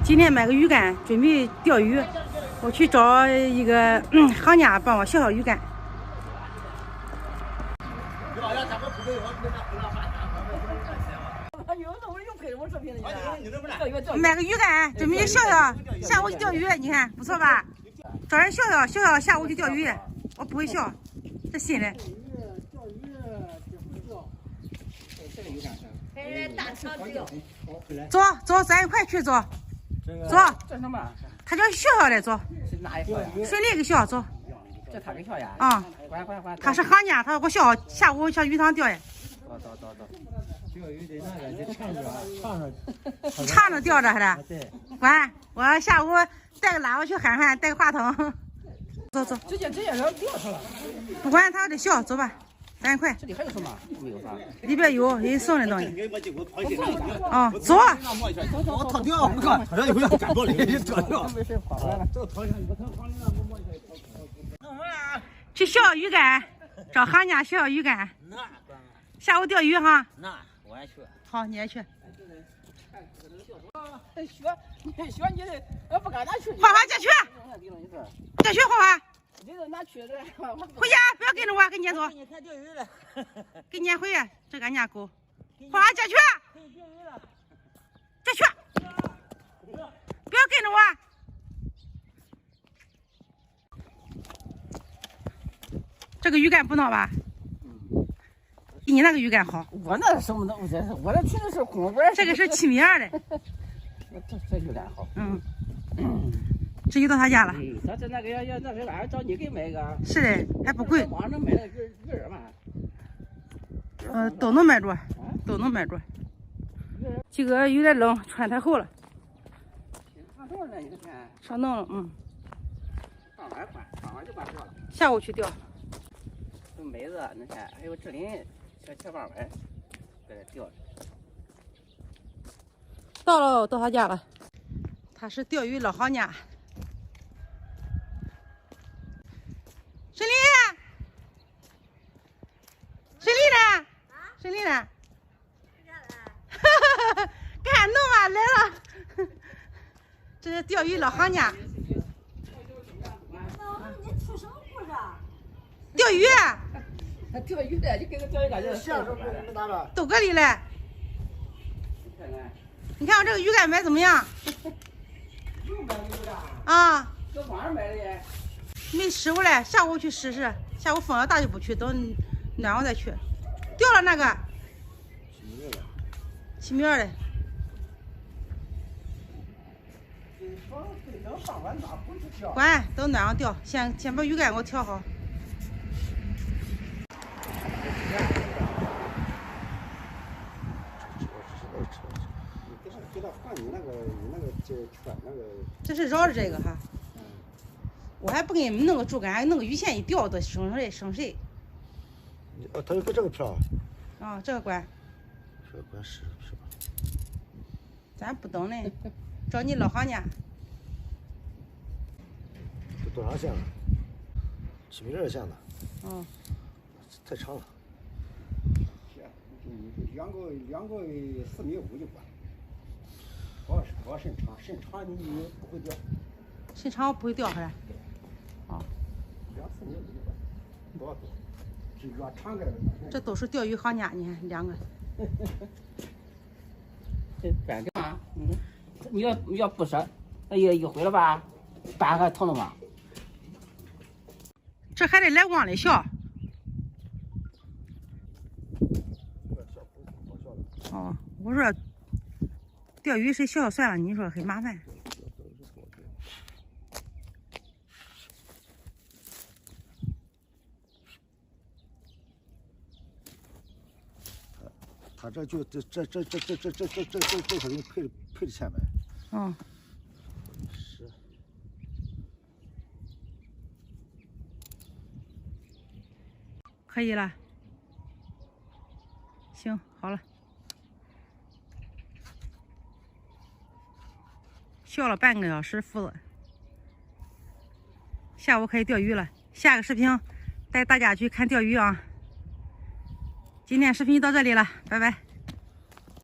今天买个鱼竿，准备钓鱼。我去找一个行家帮我削鱼竿。买个鱼竿，准备削，下午去钓鱼。你看不错吧？找人削，下午去钓鱼。我不会削，这新的。大长钓。走，咱一块去走。走。这什么？他叫削的，走。是哪一条呀？顺利给削，走。这他给削呀？啊。快！他是行家，他说给我削，下午上鱼塘钓呀。走。钓鱼得那个得唱着唱着钓着还是？对。管我下午带个喇叭去喊喊，带个话筒。走。直接让钓上了。不管他得削，走吧，咱一块。这里还有什么？没有啥。里边有人送的东西。啊，走。我掏钓，我靠，好像有点赶过来，一掏钓。去削鱼竿，找行家削鱼竿。下午钓鱼哈。那我也去。好，你也去。学你的，我不敢拿去。花借去。借去花花。你这拿去的。回家不要跟着我，跟你走。你看钓鱼了。跟你回，这个俺家狗。花花借去。借去。不要跟着我。这个鱼竿不孬吧？比你那个鱼竿好。我那什么东西？我那听的是公管。这个是7米2的。这鱼竿好。这就到他家了。他这那个要那个玩意儿，找你给买个。是的，还不贵。网上买那鱼饵嘛。都能买着，都能买着。这个有点冷，穿太厚了。上冻了，你看。上冻了，傍晚换，傍晚就把这了。下午去钓。这梅子，你看，还有志林，小傍晚在这钓着。到他家了，他是钓鱼老行家。沈丽呢？干弄啊来了！这是钓鱼老行家。钓鱼。钓鱼的，就跟个钓鱼竿就像什么拿着？都搁里了。你看我这个鱼竿买怎么样？啊。搁网上买的耶。没试过嘞，下午去试试。下午风要大就不去，等暖和再去。钓了那个。7米2的。管，等暖上钓。先把鱼竿给我调好。这是绕着这个哈。我还不给你们弄个竹竿，弄个鱼线一吊的，省谁？他有个这个票。啊，这个管。这个管是吧？咱不懂嘞，找你老行家。这多长线了？7米2线了。太长了。两个4.5米就管。主要肾长你不会钓。肾长我不会钓回来。2、4米就管。多少多？这越长的。这都是钓鱼行家，你看2个。这干干嘛？你要不舍，那一回了吧，板还疼了吗？这还得来往里削。我说钓鱼谁削算了，你说很麻烦。他这就这可给你配的钱呗。是。可以了。行，好了。削了半个小时麸子，下午可以钓鱼了。下个视频带大家去看钓鱼啊！今天视频就到这里了，拜拜。